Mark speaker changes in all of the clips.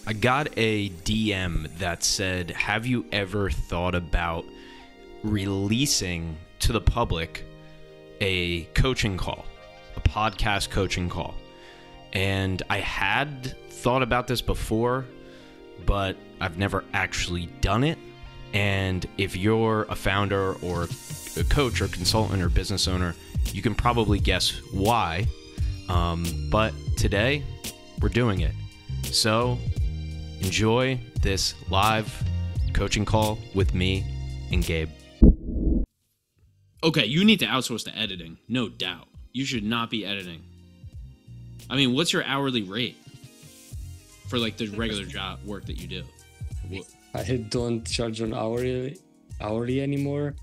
Speaker 1: I got a DM that said, have you ever thought about releasing to the public a coaching call, a podcast coaching call? And I had thought about this before, but I've never actually done it. And if you're a founder or a coach or consultant or business owner, you can probably guess why. But today, we're doing it. So enjoy this live coaching call with me and Gabe.
Speaker 2: Okay, you need to outsource the editing, no doubt. You should not be editing. I mean, what's your hourly rate for like the regular job work that you do?
Speaker 3: I don't charge on hourly anymore,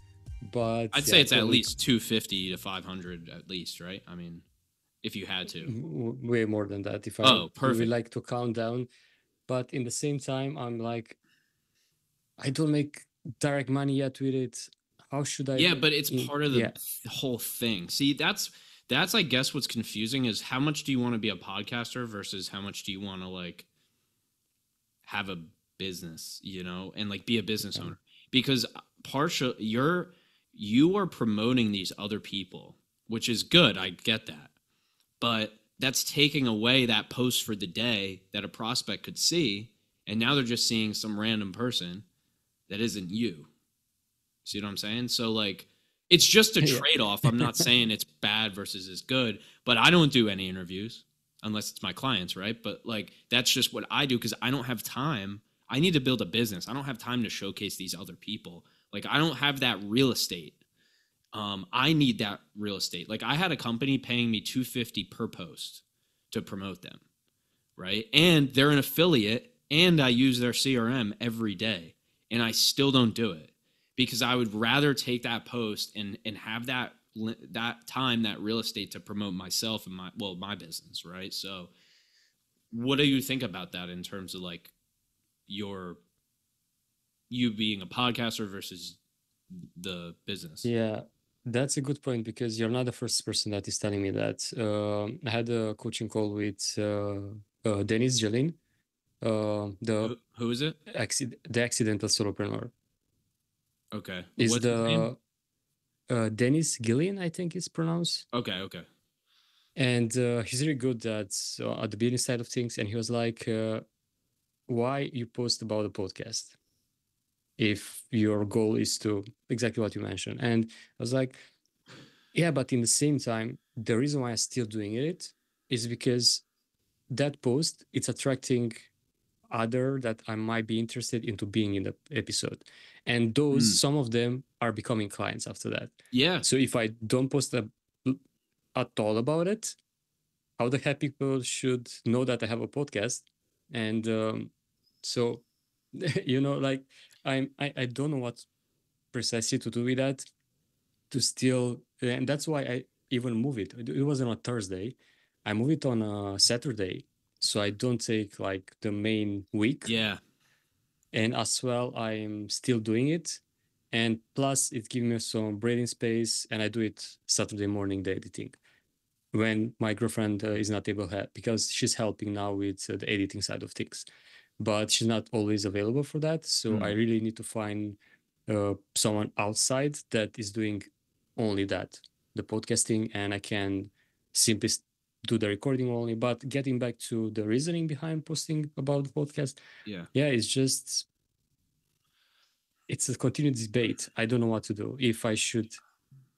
Speaker 3: but
Speaker 2: I'd say it's at least 250 to 500 at least, right? I mean, if you had to.
Speaker 3: Way more than that. If I
Speaker 2: perfect.
Speaker 3: would like to count down, but in the same time, I'm like, I don't make direct money yet with it. How should I?
Speaker 2: Yeah, but it's part of the whole thing. See, that's I guess what's confusing is how much do you want to be a podcaster versus how much do you want to like have a business, you know, and like be a business owner, because you are promoting these other people, which is good. I get that, but that's taking away that post for the day that a prospect could see. And now they're just seeing some random person that isn't you. See what I'm saying? So like, it's just a trade-off. I'm not saying it's bad versus it's good, but I don't do any interviews unless it's my clients, right? But like, that's just what I do because I don't have time. I need to build a business. I don't have time to showcase these other people. Like, I don't have that real estate. I need that real estate. Like, I had a company paying me $250 per post to promote them, right? And they're an affiliate, and I use their CRM every day, and I still don't do it because I would rather take that post and have that time, that real estate to promote myself and my business, right? So what do you think about that in terms of like you being a podcaster versus the business?
Speaker 3: Yeah, that's a good point because you're not the first person that is telling me that. I had a coaching call with Dennis Jelin,
Speaker 2: who is it?
Speaker 3: The accidental solopreneur.
Speaker 2: Okay.
Speaker 3: Is
Speaker 2: What's his name?
Speaker 3: Dennis Gillian, I think it's pronounced.
Speaker 2: Okay.
Speaker 3: And he's really good at the business side of things. And he was like, why you post about the podcast if your goal is to exactly what you mentioned? And I was like, yeah, but in the same time, the reason why I'm still doing it is because that post, it's attracting other that I might be interested into being in the episode. And those, some of them are becoming clients after that.
Speaker 2: Yeah.
Speaker 3: So if I don't post at all about it, how the heck people should know that I have a podcast? And so, you know, like I don't know what precisely to do with that to still, and that's why I even move it. It wasn't on Thursday. I move it on a Saturday. So I don't take like the main week.
Speaker 2: Yeah.
Speaker 3: And as well, I'm still doing it. And plus, it gives me some breathing space. And I do it Saturday morning, the editing, when my girlfriend is not able to, because she's helping now with the editing side of things. But she's not always available for that. So I really need to find someone outside that is doing only that, the podcasting, and I can simply do the recording only. But getting back to the reasoning behind posting about the podcast, it's a continued debate. I don't know what to do, if I should,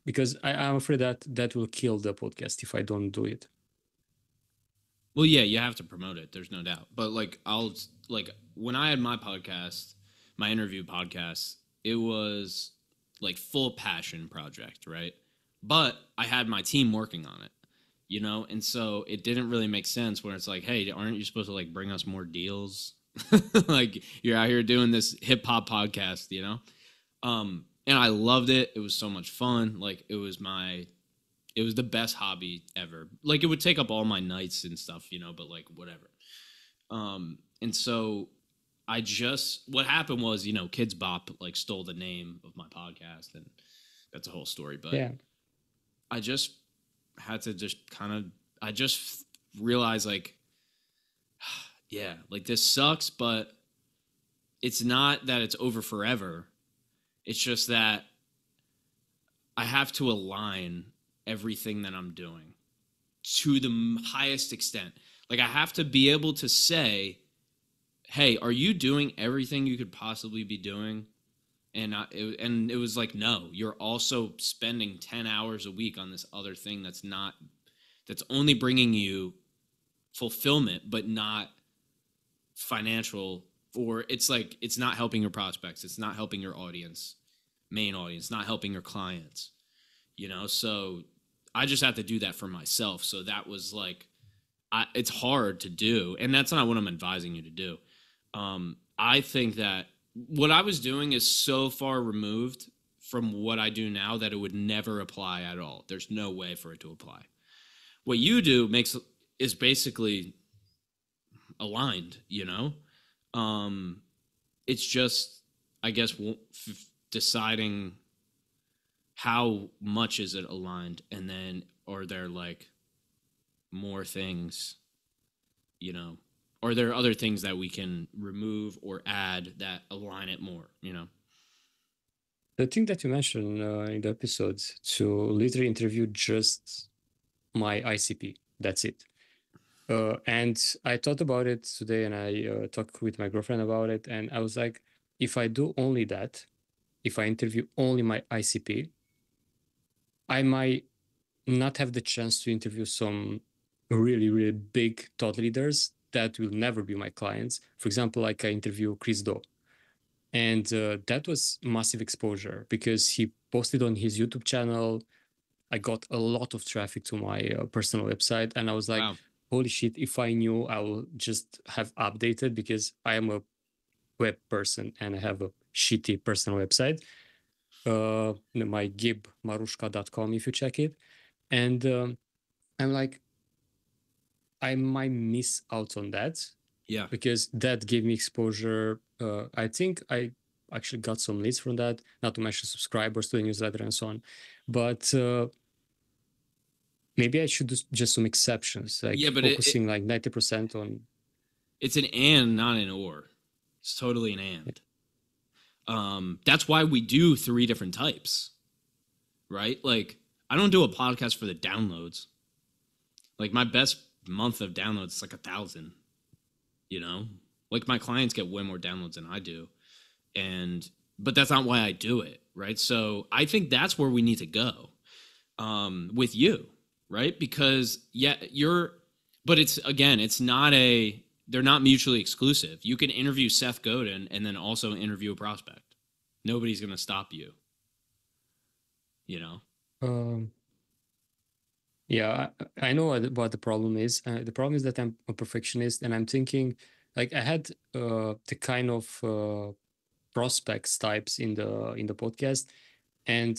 Speaker 3: because I'm afraid that will kill the podcast if I don't do it.
Speaker 2: Well, yeah, you have to promote it. There's no doubt. But like, when I had my podcast, my interview podcast, it was like full passion project, right? But I had my team working on it, you know? And so it didn't really make sense when it's like, hey, aren't you supposed to like bring us more deals? Like, you're out here doing this hip hop podcast, you know? And I loved it. It was so much fun. Like, it was the best hobby ever. Like, it would take up all my nights and stuff, you know, but like, whatever. And so what happened was, you know, Kids Bop like stole the name of my podcast, and that's a whole story. But yeah, I just had to I just realized like yeah, like this sucks, but it's not that it's over forever. It's just that I have to align everything that I'm doing to the highest extent. Like I have to be able to say, "Hey, are you doing everything you could possibly be doing?" And it was like, "No, you're also spending 10 hours a week on this other thing that's only bringing you fulfillment but not financial, or it's like it's not helping your prospects, it's not helping your main audience, not helping your clients, so I just have to do that for myself. So that was like, it's hard to do, and that's not what I'm advising you to do. I think that what I was doing is so far removed from what I do now that it would never apply at all. There's no way for it to apply. What you do is basically aligned, it's just, I guess, deciding how much is it aligned, and then are there like more things, are there other things that we can remove or add that align it more,
Speaker 3: The thing that you mentioned in the episodes to literally interview just my ICP. That's it. And I thought about it today, and I talked with my girlfriend about it, and I was like, if I do only that, if I interview only my ICP, I might not have the chance to interview some really, really big thought leaders that will never be my clients. For example, like I interview Chris Do. And that was massive exposure because he posted on his YouTube channel. I got a lot of traffic to my personal website. And I was like,
Speaker 2: wow,
Speaker 3: holy shit, if I knew, I will just have updated, because I am a web person and I have a shitty personal website. My gibmarushka.com, if you check it. And I'm like, I might miss out on that
Speaker 2: yeah,
Speaker 3: because that gave me exposure. I think I actually got some leads from that, not to mention subscribers to the newsletter and so on. But maybe I should do just some exceptions, like
Speaker 2: yeah, but
Speaker 3: focusing like 90% on.
Speaker 2: it's an and, not an or. It's totally an and. That's why we do 3 different types, right? Like, I don't do a podcast for the downloads. Like, my best month of downloads is like 1,000, like my clients get way more downloads than I do. But that's not why I do it, right? So I think that's where we need to go with you, right? Because but it's not they're not mutually exclusive. You can interview Seth Godin and then also interview a prospect. Nobody's going to stop you,
Speaker 3: Um, yeah, I know what the problem is. The problem is that I'm a perfectionist, and I'm thinking, like I had the kind of prospects types in the podcast, and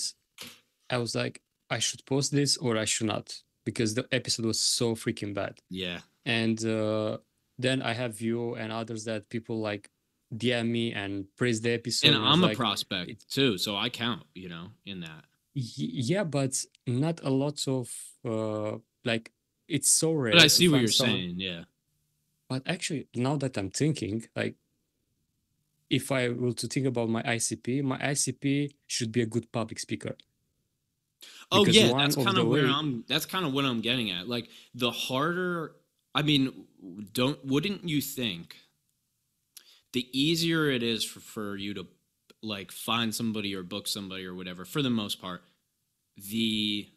Speaker 3: I was like, I should post this or I should not, because the episode was so freaking bad.
Speaker 2: Yeah.
Speaker 3: And then I have you and others that people like DM me and praise the episode,
Speaker 2: And
Speaker 3: and I was
Speaker 2: I'm a
Speaker 3: like,
Speaker 2: prospect too, so I count, in that.
Speaker 3: Yeah, but not a lot of like, it's so
Speaker 2: But I
Speaker 3: rare to
Speaker 2: see what
Speaker 3: find
Speaker 2: you're
Speaker 3: someone.
Speaker 2: saying. Yeah.
Speaker 3: But actually, now that I'm thinking, like, if I were to think about my ICP should be a good public speaker,
Speaker 2: Oh
Speaker 3: because
Speaker 2: yeah,
Speaker 3: one
Speaker 2: that's
Speaker 3: of
Speaker 2: kind
Speaker 3: the
Speaker 2: of where
Speaker 3: way.
Speaker 2: that's kind of what I'm getting at. Like the harder, I mean, wouldn't you think the easier it is for you to like find somebody or book somebody or whatever, for the most part, the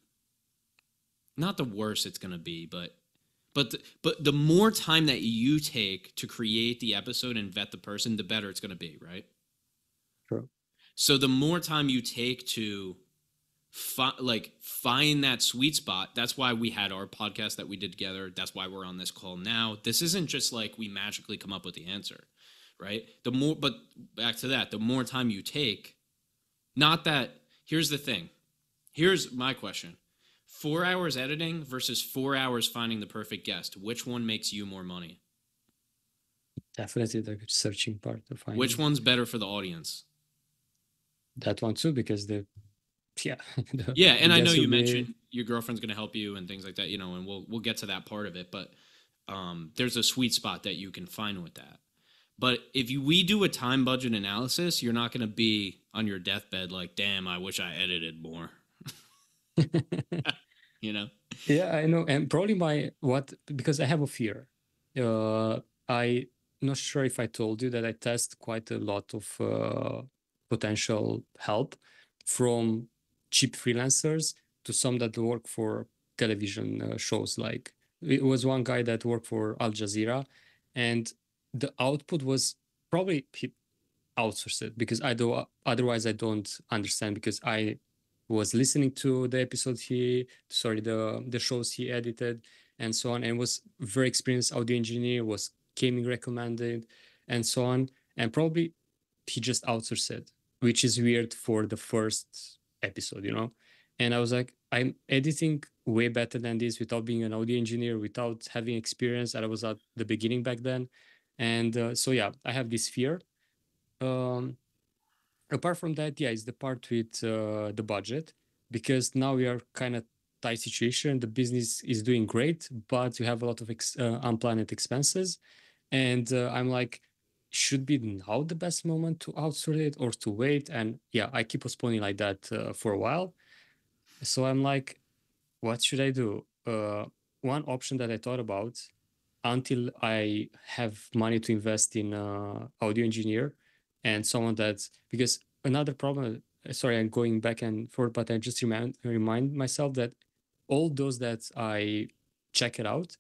Speaker 2: not the worse it's going to be, but the more time that you take to create the episode and vet the person, the better it's going to be, right?
Speaker 3: True.
Speaker 2: So the more time you take to find that sweet spot. That's why we had our podcast that we did together. That's why we're on this call now. This isn't just like we magically come up with the answer, right? But back to that, the more time you take, not that, here's the thing. Here's my question. 4 hours editing versus 4 hours finding the perfect guest. Which one makes you more money?
Speaker 3: Definitely the searching part of finding.
Speaker 2: Which one's better for the audience?
Speaker 3: That one too, because yeah.
Speaker 2: Yeah, and I know you
Speaker 3: be...
Speaker 2: mentioned your girlfriend's going to help you and things like that, and we'll get to that part of it. But there's a sweet spot that you can find with that. But if we do a time budget analysis, you're not going to be on your deathbed like, damn, I wish I edited more. You know?
Speaker 3: Yeah, I know. And probably because I have a fear. I not sure if I told you that I test quite a lot of potential help from cheap freelancers to some that work for television shows. Like it was one guy that worked for Al Jazeera, and the output was probably he outsourced it because I do otherwise I don't understand because I was listening to the episode the shows he edited and so on, and was very experienced audio engineer, was gaming recommended and so on, and probably he just outsourced it, which is weird for the first episode, you know. And I was like, I'm editing way better than this without being an audio engineer, without having experience. And I was at the beginning back then, and so yeah, I have this fear. um, Apart from that, yeah, it's the part with the budget, because now we are kind of tight situation. The business is doing great, but you have a lot of unplanned expenses, and I'm like, should be now the best moment to outsource it or to wait? And yeah, I keep postponing like that for a while. So I'm like, what should I do? One option that I thought about until I have money to invest in audio engineer and someone that's, because another problem, sorry, I'm going back and forth, but I just remind myself that all those that I check it out,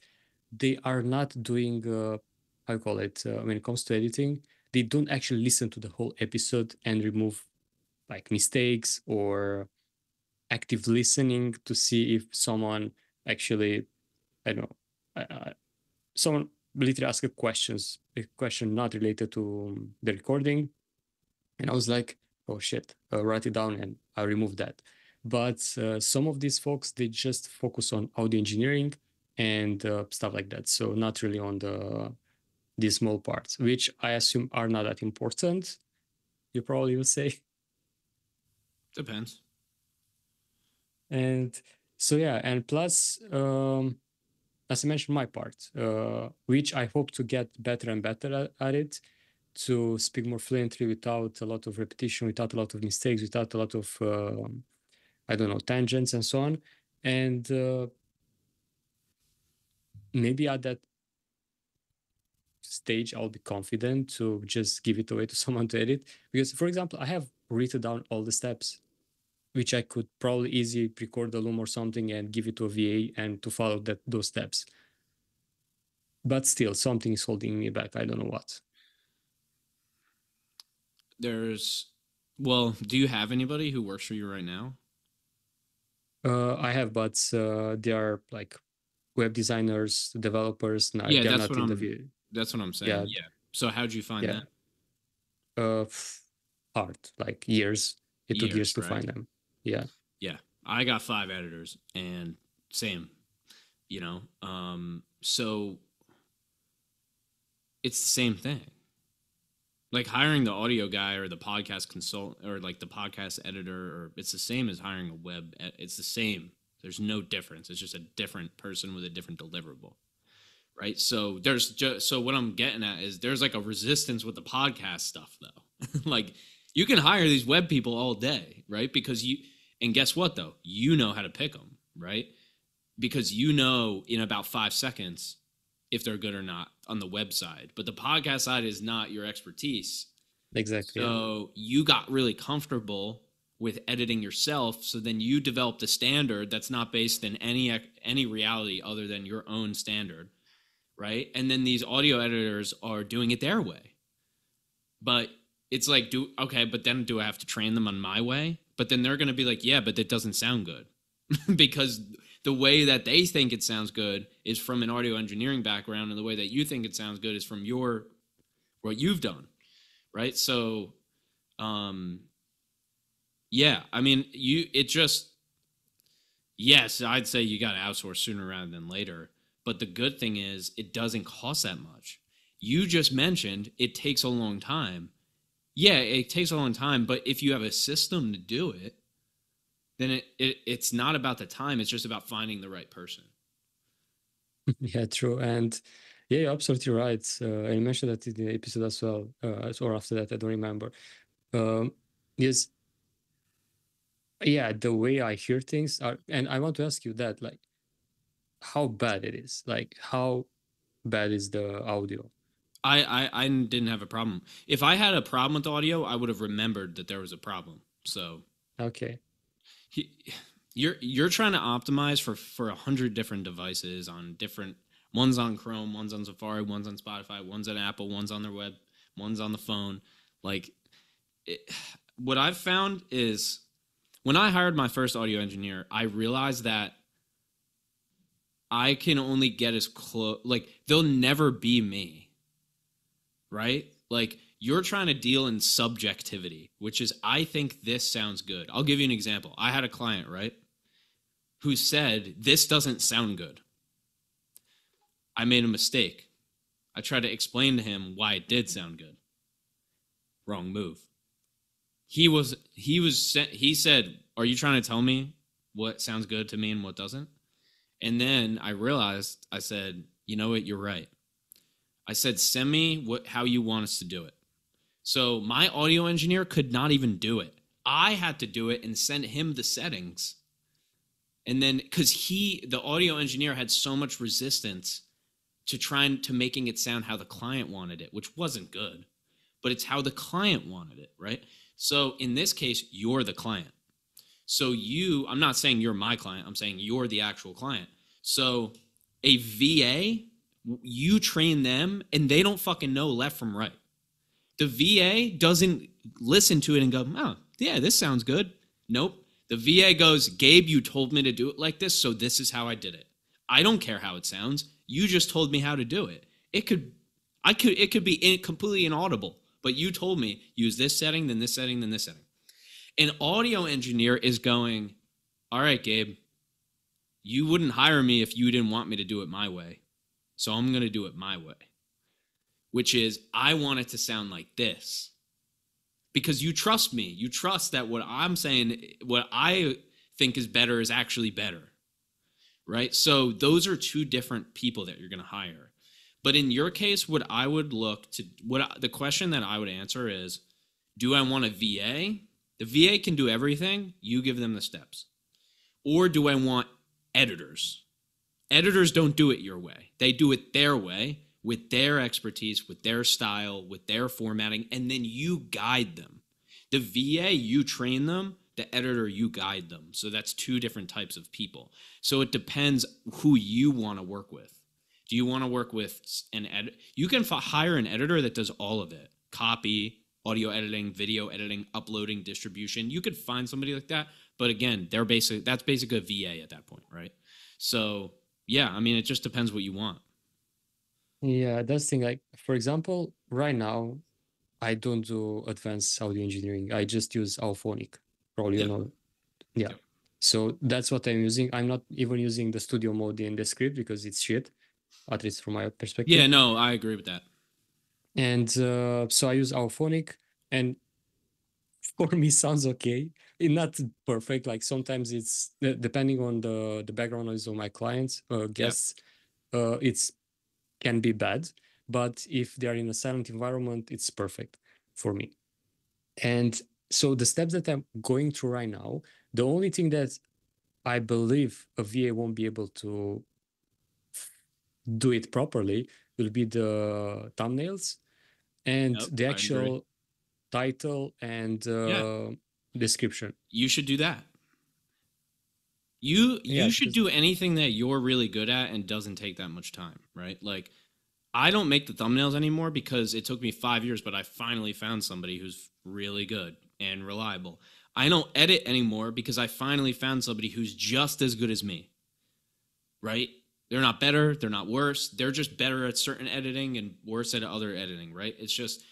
Speaker 3: they are not doing, how you call it, when it comes to editing, they don't actually listen to the whole episode and remove like mistakes or active listening to see if someone actually, I don't know, someone literally asked a question not related to the recording, and I was like, oh shit, write it down, and I removed that. But some of these folks, they just focus on audio engineering and stuff like that, so not really on these small parts, which I assume are not that important. You probably will say.
Speaker 2: Depends.
Speaker 3: And so yeah, and plus, as I mentioned, my part, which I hope to get better and better at it, to speak more fluently without a lot of repetition, without a lot of mistakes, without a lot of, I don't know, tangents and so on. And maybe at that stage, I'll be confident to just give it away to someone to edit. Because, for example, I have written down all the steps, which I could probably easily record a loom or something and give it to a VA and to follow those steps. But still, something is holding me back. I don't know what.
Speaker 2: Do you have anybody who works for you right now?
Speaker 3: I have, but they are like web designers, developers. No,
Speaker 2: Yeah,
Speaker 3: they're
Speaker 2: that's
Speaker 3: not
Speaker 2: what
Speaker 3: in the
Speaker 2: I'm.
Speaker 3: view.
Speaker 2: That's what I'm saying.
Speaker 3: Yeah,
Speaker 2: Yeah. So how'd you find
Speaker 3: yeah.
Speaker 2: that?
Speaker 3: Hard, like years. It took years
Speaker 2: Years,
Speaker 3: to
Speaker 2: right?
Speaker 3: find them. Yeah,
Speaker 2: Yeah. I got 5 editors and same, so it's the same thing. Like hiring the audio guy or the podcast consultant or like the podcast editor, or it's the same as hiring a web. It's the same. There's no difference. It's just a different person with a different deliverable. Right. So so what I'm getting at is there's like a resistance with the podcast stuff though. Like you can hire these web people all day, right? And guess what though? You know how to pick them, right? Because you know in about 5 seconds if they're good or not on the website. But the podcast side is not your expertise.
Speaker 3: exactly.
Speaker 2: So you got really comfortable with editing yourself. So then you developed a standard that's not based in any reality other than your own standard, right? And then these audio editors are doing it their way. But it's like, but then do I have to train them on my way? But then they're going to be like, yeah, but it doesn't sound good. Because the way that they think it sounds good is from an audio engineering background, and the way that you think it sounds good is from what you've done, right? So, yeah, I mean, yes, I'd say you got to outsource sooner rather than later. But the good thing is it doesn't cost that much. You just mentioned it takes a long time. Yeah, it takes a long time, but if you have a system to do it, then it's not about the time. It's just about finding the right person.
Speaker 3: Yeah, true. And yeah, you're absolutely right. I mentioned that in the episode as well, or after that, I don't remember. Um, yes, yeah, the way I hear things are, and I want to ask you that, like, how bad it is, like, how bad is the audio?
Speaker 2: I didn't have a problem. If I had a problem with audio, I would have remembered that there was a problem. So
Speaker 3: Okay.
Speaker 2: he, you're trying to optimize for 100 different devices on different one's on Chrome, one's on Safari, one's on Spotify, one's on Apple, one's on their web, one's on the phone. Like it, what I've found is when I hired my first audio engineer, I realized that I can only get as close. Like they'll never be me, right? Like you're trying to deal in subjectivity, which is I think this sounds good. I'll give you an example. I had a client, right, who said this doesn't sound good. I made a mistake. I tried to explain to him why it did sound good. Wrong move. He said, "Are you trying to tell me what sounds good to me and what doesn't?" And then I realized, I said, "You know what? You're right." I said, "Send me how you want us to do it." So my audio engineer could not even do it. I had to do it and send him the settings. And then because the audio engineer had so much resistance to trying to making it sound how the client wanted it, which wasn't good, but it's how the client wanted it, right? So in this case, you're the client. So I'm not saying you're my client, I'm saying you're the actual client. So a VA, you train them and they don't fucking know left from right. The VA doesn't listen to it and go, "Oh, yeah, this sounds good." Nope. The VA goes, "Gabe, you told me to do it like this, so this is how I did it. I don't care how it sounds. You just told me how to do it. It could be completely inaudible, but you told me use this setting, then this setting, then this setting." An audio engineer is going, "All right, Gabe, you wouldn't hire me if you didn't want me to do it my way. So I'm going to do it my way," which is I want it to sound like this. Because you trust me. You trust that what I'm saying, what I think is better is actually better. Right? So those are two different people that you're going to hire. But in your case, what I would look to, the question that I would answer is, do I want a VA? The VA can do everything. You give them the steps. Or do I want editors? Editors don't do it your way. They do it their way with their expertise, with their style, with their formatting, and then you guide them. The VA, you train them. The editor, you guide them. So that's two different types of people. So it depends who you want to work with. Do you want to work with an edit? You can hire an editor that does all of it. Copy, audio editing, video editing, uploading, distribution. You could find somebody like that. But again, that's basically a VA at that point, right? So yeah, I mean, it just depends what you want.
Speaker 3: Yeah, that's the thing. Like, for example, right now, I don't do advanced audio engineering. I just use Auphonic. Probably you
Speaker 2: Yep.
Speaker 3: know. Yeah.
Speaker 2: Yep.
Speaker 3: So that's what I'm using. I'm not even using the studio mode in the script because it's shit, at least from my
Speaker 2: Yeah,
Speaker 3: perspective.
Speaker 2: no, I agree with that.
Speaker 3: And so I use Auphonic, and for me sounds okay. It's not perfect. Like sometimes it's depending on the background noise of my clients,
Speaker 2: Yep.
Speaker 3: guests, it's can be bad. But if they are in a silent environment, it's perfect for me. And so the steps that I'm going through right now, the only thing that I believe a VA won't be able to do it properly will be the thumbnails and
Speaker 2: Yep.
Speaker 3: the
Speaker 2: I agree.
Speaker 3: actual title and
Speaker 2: Yeah.
Speaker 3: description.
Speaker 2: You should do that. You
Speaker 3: Yeah,
Speaker 2: you should
Speaker 3: because
Speaker 2: do anything that you're really good at and doesn't take that much time, right? Like I don't make the thumbnails anymore because it took me 5 years, but I finally found somebody who's really good and reliable. I don't edit anymore because I finally found somebody who's just as good as me, right? They're not better, they're not worse. They're just better at certain editing and worse at other editing, right? It's just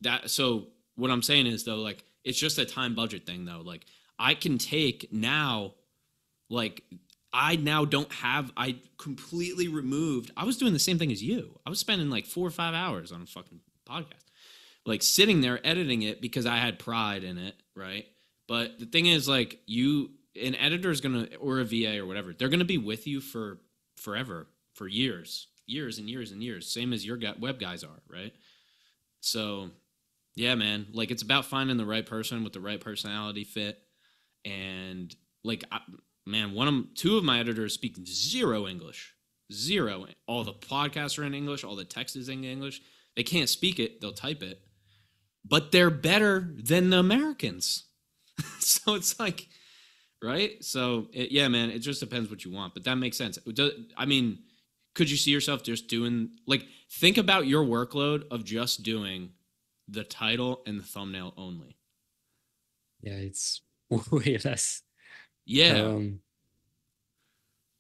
Speaker 2: that. So what I'm saying is though, like it's just a time budget thing though. Like I can take now, like I now don't have. I completely removed. I was doing the same thing as you. I was spending like 4 or 5 hours on a fucking podcast, like sitting there editing it because I had pride in it, right? But the thing is, like an editor is gonna, or a VA or whatever, they're gonna be with you for forever, for years and years and years, same as your web guys are, right? So yeah, man, like it's about finding the right person with the right personality fit. And like two of my editors speak zero English. Zero. All the podcasts are in English, all the text is in English. They can't speak it, they'll type it, but they're better than the Americans. So it's like, right? So yeah, man, it just depends what you want, but that makes sense. I mean, could you see yourself just doing, like, think about your workload of just doing the title and the thumbnail only.
Speaker 3: Yeah, it's way less.
Speaker 2: Yeah.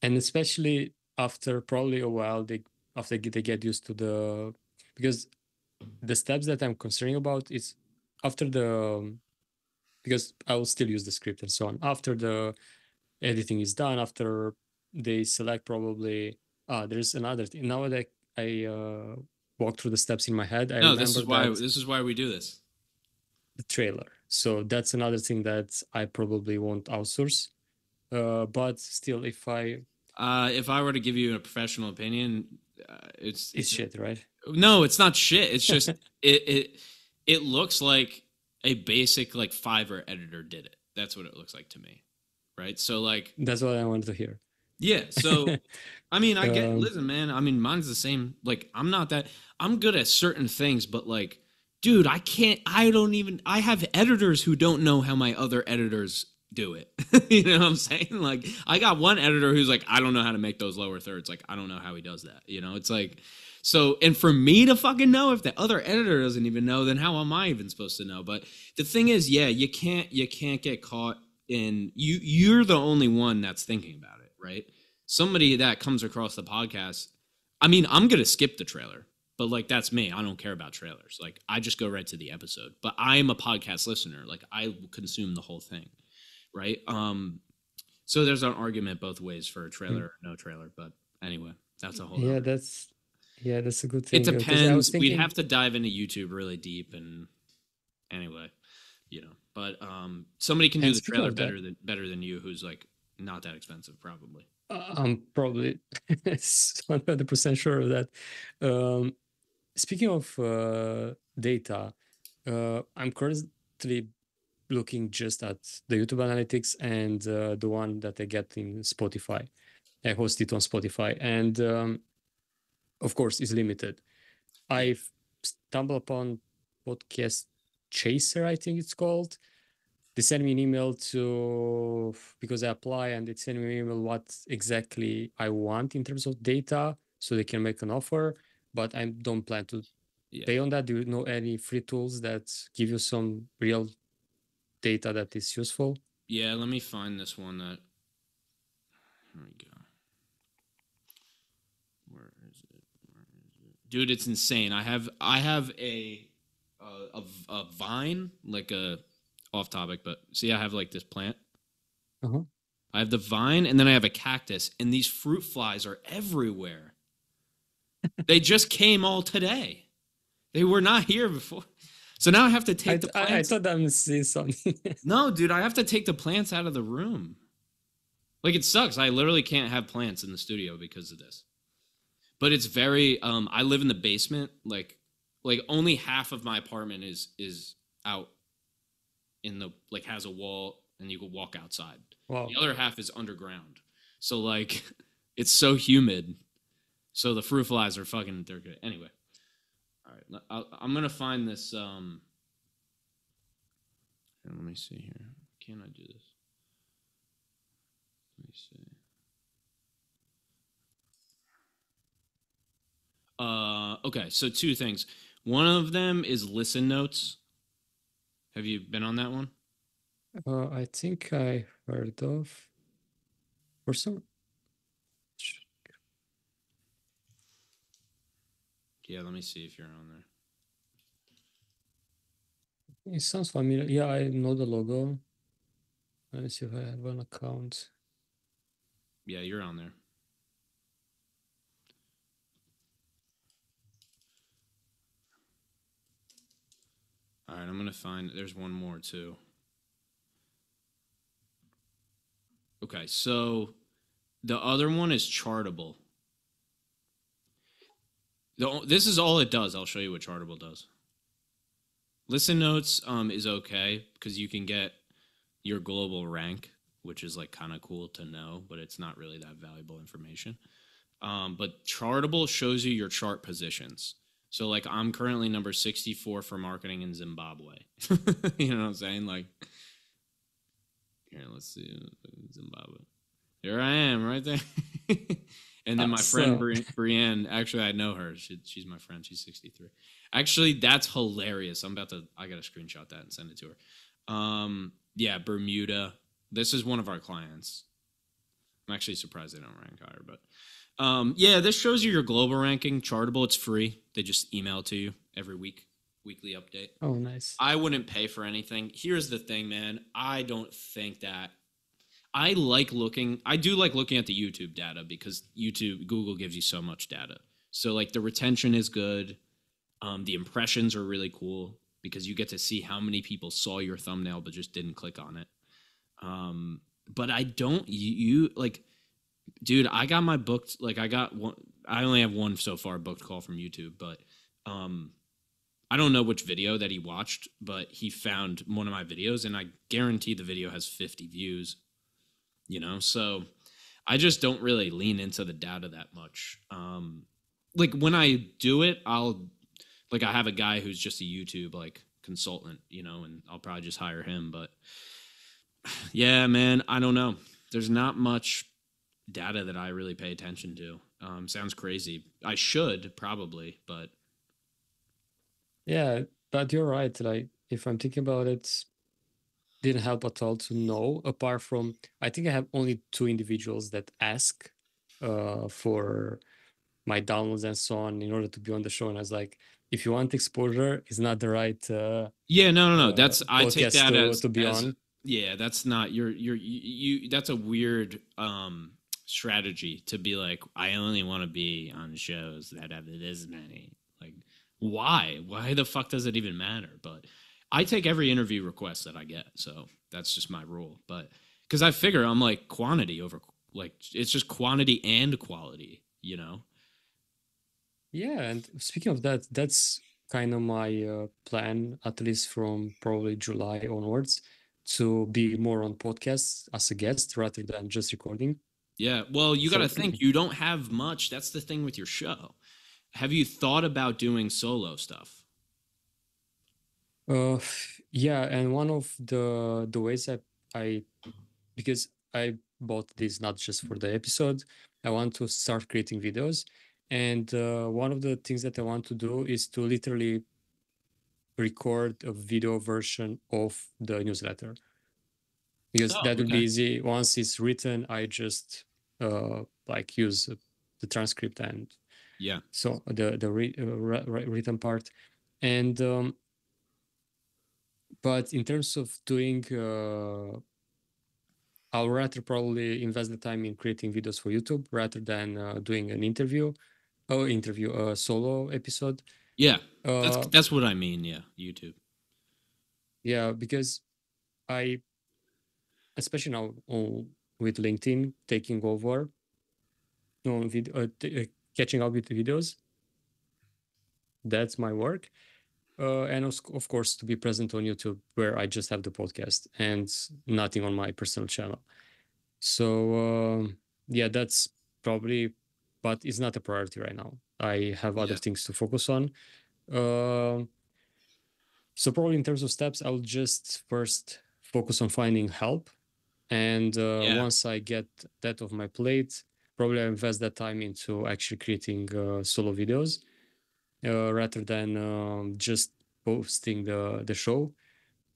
Speaker 3: And especially after probably a while, after they get used to because the steps that I'm concerned about is after because I will still use the script and so on. After the editing is done, after they select probably, there's another thing. Now that I walk through the steps in my head, I
Speaker 2: No,
Speaker 3: remember that
Speaker 2: this is why we do this.
Speaker 3: the trailer. So that's another thing that I probably won't outsource. But still, if I
Speaker 2: were to give you a professional opinion, it's
Speaker 3: shit, right?
Speaker 2: No, it's not shit. It's just it looks like a basic like Fiverr editor did it. That's what it looks like to me, right? So like
Speaker 3: that's what I wanted to hear.
Speaker 2: Yeah. So I mean, I get. Listen, man. I mean, mine's the same. Like, I'm good at certain things, but like, dude, I can't. I have editors who don't know how my other editors do it. You know what I'm saying? Like, I got one editor who's like, I don't know how to make those lower thirds. Like, I don't know how he does that. You know, it's like, so, and for me to fucking know, if the other editor doesn't even know, then how am I even supposed to know? But the thing is, yeah, you can't get caught in, you're the only one that's thinking about it, right? Somebody that comes across the podcast, I mean, I'm going to skip the trailer, but like, that's me. I don't care about trailers. Like, I just go right to the episode, but I'm a podcast listener. Like, I consume the whole thing. Right. So there's an argument both ways for a trailer or no trailer, but anyway, that's a whole
Speaker 3: that's a good thing.
Speaker 2: It depends. We'd have to dive into YouTube really deep, and anyway, you know, but somebody can do the trailer better than you, who's like not that expensive, probably.
Speaker 3: I'm probably 100% sure of that. Speaking of data, I'm currently looking just at the YouTube analytics and the one that I get in Spotify. I host it on Spotify, and of course, it's limited. Yeah. I've stumbled upon Podcast Chaser, I think it's called. They send me an email because I apply, and they send me an email what exactly I want in terms of data, so they can make an offer. But I don't plan to pay on that. Do you know any free tools that give you some real data that is useful?
Speaker 2: Yeah, let me find this one that. Here we go. Where is it? Dude, it's insane. I have a vine, like a off topic, but see, I have like this plant.
Speaker 3: Uh-huh.
Speaker 2: I have the vine, and then I have a cactus, and these fruit flies are everywhere. They just came all today. They were not here before. So now I have to take the plants.
Speaker 3: I thought I was seeing something.
Speaker 2: No, dude, I have to take the plants out of the room. Like, it sucks. I literally can't have plants in the studio because of this. But it's very, I live in the basement. Like only half of my apartment is out in the, like, has a wall and you can walk outside. Wow. The other half is underground. So like, it's so humid. So the fruit flies are fucking, they're good. Anyway. All right, I'm going to find this. Let me see here. Can I do this? Let me see. Okay, so two things. One of them is Listen Notes. Have you been on that one?
Speaker 3: I think I heard of. Or some.
Speaker 2: Yeah, let me see if you're on there.
Speaker 3: It sounds familiar. Yeah, I know the logo. Let me see if I have an account.
Speaker 2: Yeah, you're on there. All right, I'm going to find, there's one more too. Okay, so the other one is Chartable. This is all it does. I'll show you what Chartable does. Listen notes is okay because you can get your global rank, which is like kind of cool to know, but it's not really that valuable information. But Chartable shows you your chart positions. So like I'm currently number 64 for marketing in Zimbabwe. You know what I'm saying? Like, here, let's see, Zimbabwe. Here I am, right there. And then my friend Brienne, actually I know her. She's my friend. She's 63. Actually, that's hilarious. I gotta screenshot that and send it to her. Yeah, Bermuda. This is one of our clients. I'm actually surprised they don't rank higher, but yeah, this shows you your global ranking. Chartable, it's free. They just email it to you every week, weekly update.
Speaker 3: Oh, nice.
Speaker 2: I wouldn't pay for anything. Here's the thing, man. I don't think that I do like looking at the YouTube data because Google gives you so much data. So like the retention is good. The impressions are really cool because you get to see how many people saw your thumbnail but just didn't click on it. But I don't like, dude, I got my booked, like I only have one so far booked call from YouTube, but I don't know which video that he watched, but he found one of my videos and I guarantee the video has 50 views, so I just don't really lean into the data that much. Like when I do it, I have a guy who's just a YouTube like consultant, and I'll probably just hire him, but yeah, man, I don't know. There's not much data that I really pay attention to. Sounds crazy. I should probably, but
Speaker 3: yeah, but you're right. Like if I'm thinking about it, didn't help at all to know. Apart from, I think I have only 2 individuals that ask for my downloads and so on in order to be on the show. And I was like, if you want exposure, it's not the right
Speaker 2: yeah, no. That's I take
Speaker 3: podcast
Speaker 2: that
Speaker 3: to be on.
Speaker 2: Yeah, that's not you. That's a weird strategy to be like, I only want to be on shows that have this many. Like, why? Why the fuck does it even matter? But I take every interview request that I get, so that's just my rule. But because I figure I'm like quantity over, like it's just quantity and quality,
Speaker 3: Yeah, and speaking of that, that's kind of my plan, at least from probably July onwards, to be more on podcasts as a guest rather than just recording.
Speaker 2: Yeah, well, you got to think you don't have much. That's the thing with your show. Have you thought about doing solo stuff?
Speaker 3: Yeah, and one of the ways that because I bought this not just for the episode, I want to start creating videos, and one of the things that I want to do is to literally record a video version of the newsletter, because that would be easy. Once it's written, I just like use the transcript and so the written part, and but in terms of doing, I'll rather probably invest the time in creating videos for YouTube rather than doing an a solo episode.
Speaker 2: Yeah, that's what I mean. Yeah, YouTube.
Speaker 3: Yeah, because especially now with LinkedIn taking over, catching up with videos, that's my work. And of course, to be present on YouTube, where I just have the podcast and nothing on my personal channel. So yeah, that's probably, but it's not a priority right now. I have other things to focus on. So probably in terms of steps, I'll just first focus on finding help. And once I get that off my plate, probably I invest that time into actually creating solo videos rather than just posting the show.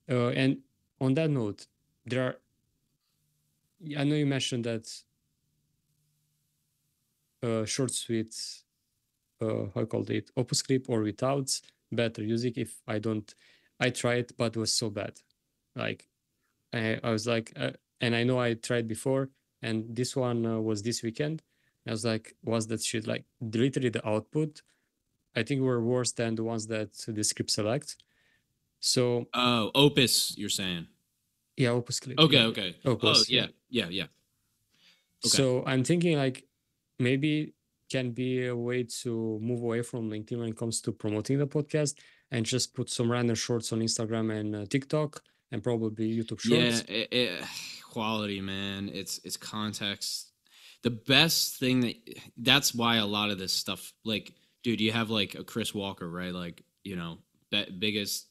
Speaker 3: And on that note, I know you mentioned that short suites, how called it, Opus Clip or without, better music. If I tried, but it was so bad. Like I was like, and I know I tried before, and this one was this weekend. I was like, was that shit? Like literally the output, I think were worse than the ones that the script select. So
Speaker 2: Opus, you're saying?
Speaker 3: Yeah, Opus Clip.
Speaker 2: Okay,
Speaker 3: yeah.
Speaker 2: okay.
Speaker 3: Opus,
Speaker 2: yeah. Okay.
Speaker 3: So I'm thinking like maybe can be a way to move away from LinkedIn when it comes to promoting the podcast and just put some random shorts on Instagram and TikTok and probably YouTube
Speaker 2: Yeah,
Speaker 3: Shorts.
Speaker 2: quality, man. It's context. The best thing that's why a lot of this stuff, like, dude, you have like a Chris Walker, right? Like, you know, biggest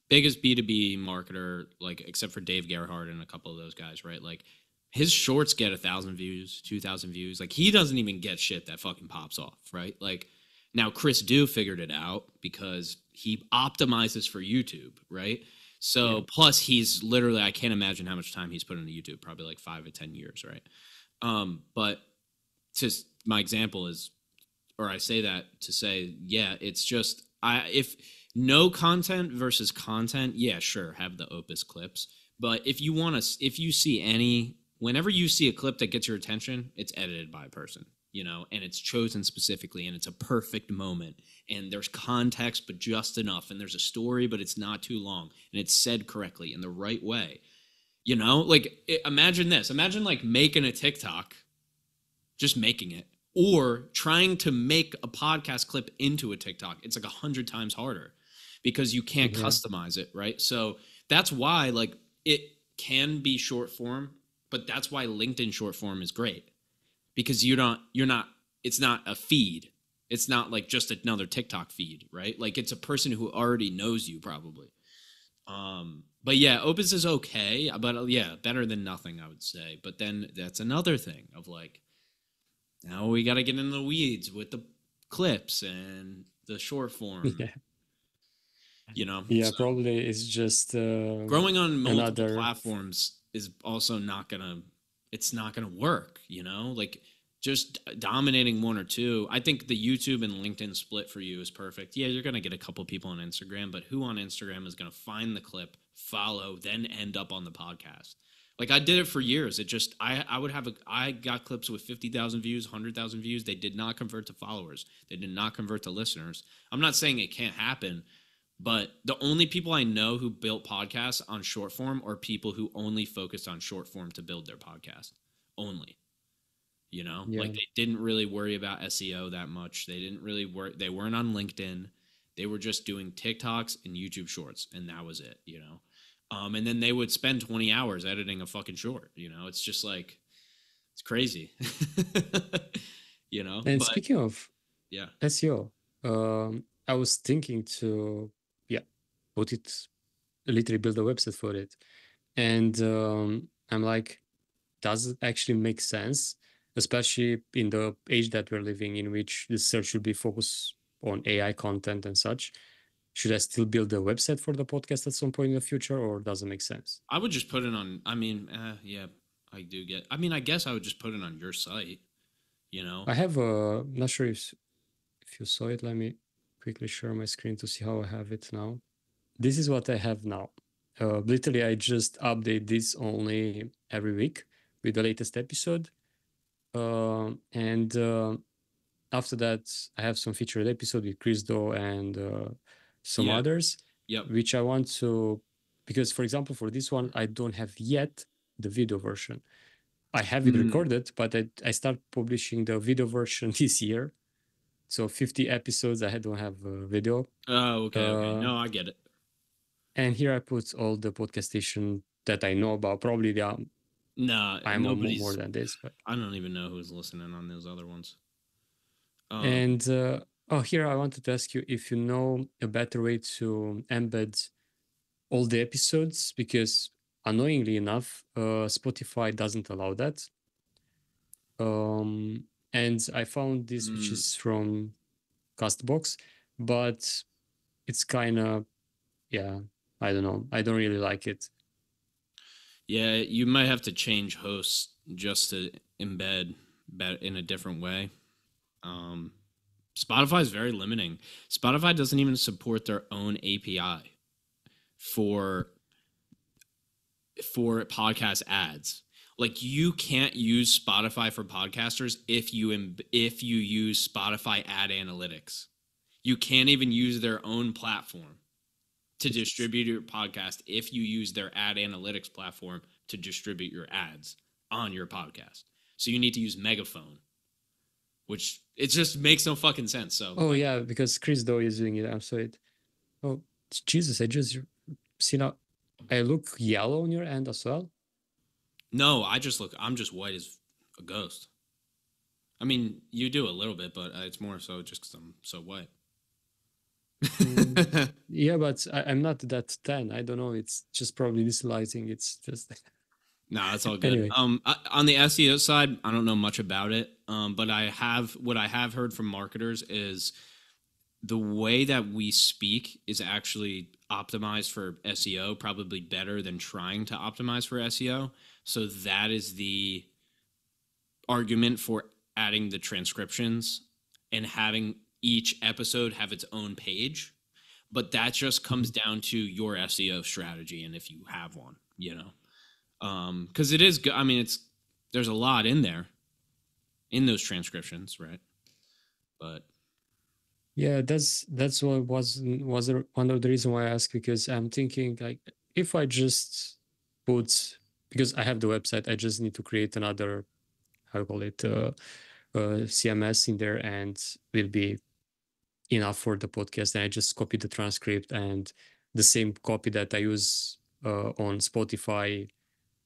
Speaker 2: B2B marketer, like, except for Dave Gerhardt and a couple of those guys, right? Like, his shorts get 1,000 views, 2,000 views. Like, he doesn't even get shit that fucking pops off, right? Like, now Chris Do figured it out because he optimizes for YouTube, right? So
Speaker 3: Yeah.
Speaker 2: plus he's literally, I can't imagine how much time he's put into YouTube, probably like 5 to 10 years, right? But just my example is, or I say that to say, yeah, it's just if no content versus content, yeah, sure, have the Opus clips. But if you want to, if you see whenever you see a clip that gets your attention, it's edited by a person, you know, and it's chosen specifically, and it's a perfect moment, and there's context, but just enough, and there's a story, but it's not too long, and it's said correctly in the right way, you know, like imagine this, imagine like making a TikTok, just making it, or trying to make a podcast clip into a TikTok. It's like 100 times harder because you can't
Speaker 3: Yeah.
Speaker 2: customize it, right? So that's why, like, it can be short form, but that's why LinkedIn short form is great, because you're not, it's not a feed. It's not like just another TikTok feed, right? Like, it's a person who already knows you probably. But yeah, Opus is okay, but yeah, better than nothing, I would say. But then that's another thing of like, now we got to get in the weeds with the clips and the short form,
Speaker 3: Yeah.
Speaker 2: you know?
Speaker 3: Yeah,
Speaker 2: So
Speaker 3: probably it's just
Speaker 2: growing on multiple
Speaker 3: another.
Speaker 2: platforms is also not going to, it's not going to work, you know? Like, just dominating one or two. I think the YouTube and LinkedIn split for you is perfect. Yeah, you're going to get a couple people on Instagram, but who on Instagram is going to find the clip, follow, then end up on the podcast? Like, I did it for years. It just, I would have I got clips with 50,000 views, 100,000 views. They did not convert to followers. They did not convert to listeners. I'm not saying it can't happen, but the only people I know who built podcasts on short form are people who only focused on short form to build their podcast. Only. You know,
Speaker 3: Yeah.
Speaker 2: like, they didn't really worry about SEO that much. They didn't really work. They weren't on LinkedIn. They were just doing TikToks and YouTube shorts, and that was it, you know? And then they would spend 20 hours editing a fucking short, you know? It's just like, it's crazy, you know?
Speaker 3: And
Speaker 2: But
Speaker 3: speaking of
Speaker 2: yeah.
Speaker 3: SEO, I was thinking to, yeah, put it, literally build a website for it. And I'm like, does it actually make sense, especially in the age that we're living in, which the search should be focused on AI content and such? Should I still build a website for the podcast at some point in the future, or does it make sense?
Speaker 2: I would just put it on, I mean, yeah, I mean, I guess I would just put it on your site, you know?
Speaker 3: I have a, not sure if you saw it. Let me quickly share my screen to see how I have it now. This is what I have now. Literally, I just update this only every week with the latest episode. And after that, I have some featured episode with Chris Do and some
Speaker 2: Yeah.
Speaker 3: others,
Speaker 2: Yep.
Speaker 3: which I want to, because for example, for this one, I don't have yet the video version. I have it
Speaker 2: Mm.
Speaker 3: recorded, but I start publishing the video version this year. So 50 episodes, I don't have a video.
Speaker 2: Oh, okay. Okay.
Speaker 3: Uh,
Speaker 2: No, I get it.
Speaker 3: and here I put all the podcast station that I know about. Probably
Speaker 2: Nah,
Speaker 3: I'm on more
Speaker 2: nobody's,
Speaker 3: than this, but
Speaker 2: I don't even know who's listening on those other ones.
Speaker 3: and oh, here I wanted to ask you if you know a better way to embed all the episodes, because annoyingly enough, Spotify doesn't allow that. And I found this, which
Speaker 2: mm,
Speaker 3: is from Castbox, but it's kind of, yeah, I don't know. I don't really like it.
Speaker 2: yeah, you might have to change hosts just to embed in a different way. Um, Spotify is very limiting. Spotify doesn't even support their own API for podcast ads. Like, you can't use Spotify for podcasters if you use Spotify ad analytics. You can't even use their own platform to distribute your podcast if you use their ad analytics platform to distribute your ads on your podcast. So you need to use Megaphone. which it just makes no fucking sense. So
Speaker 3: Oh yeah, because Chris Doe is doing it. I'm sorry. Oh Jesus, I just see now. I look yellow on your end as well.
Speaker 2: no, I'm just white as a ghost. I mean, you do a little bit, but it's more so just because I'm so white.
Speaker 3: Yeah, but I'm not that tan. I don't know. It's just probably this lighting. It's just
Speaker 2: No, that's all good.
Speaker 3: Anyway.
Speaker 2: On the SEO side, I don't know much about it. But what I have heard from marketers is the way that we speak is actually optimized for SEO, probably better than trying to optimize for SEO. So that is the argument for adding the transcriptions and having each episode have its own page. But that just comes down to your SEO strategy and if you have one, you know. Because it is good. I mean, there's a lot in there in those transcriptions, right? But
Speaker 3: yeah, that's what was one of the reason why I asked, because I'm thinking like if I just put, because I have the website, I just need to create another, how you call it, CMS in there, and will be enough for the podcast. And I just copy the transcript and the same copy that I use on Spotify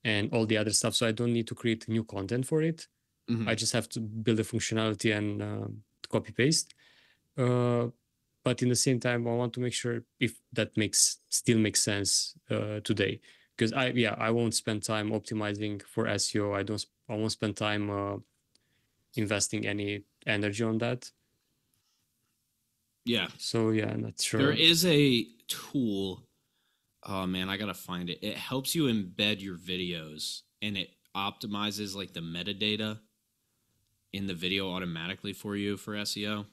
Speaker 3: and all the other stuff. So I don't need to create new content for it.
Speaker 2: mhm.
Speaker 3: I just have to build the functionality and copy paste. But in the same time, I want to make sure if that still makes sense today, because I won't spend time optimizing for SEO. I won't spend time investing any energy on that.
Speaker 2: Yeah.
Speaker 3: So yeah, I'm not sure.
Speaker 2: There is a tool. Oh man, I gotta find it. It helps you embed your videos and it optimizes like the metadata in the video automatically for you for SEO.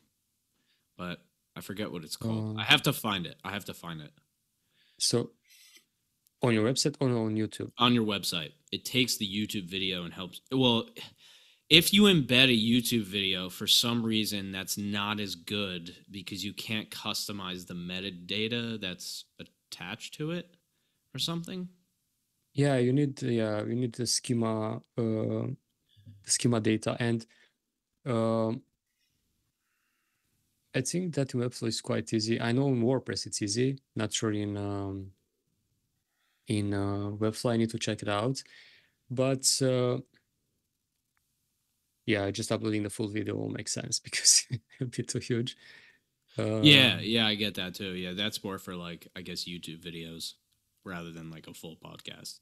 Speaker 2: But I forget what it's called. I have to find it.
Speaker 3: So on your website or on YouTube?
Speaker 2: On your website. It takes the YouTube video and helps. Well, if you embed a YouTube video for some reason that's not as good because you can't customize the metadata that's attached to it or something.
Speaker 3: Yeah, you need the schema data, and I think that in Webflow is quite easy. I know in WordPress it's easy. Not sure in Webflow. I need to check it out. But yeah, just uploading the full video will make sense because it'll be too huge.
Speaker 2: Yeah, I get that too. Yeah, that's more for like I guess YouTube videos rather than like a full podcast.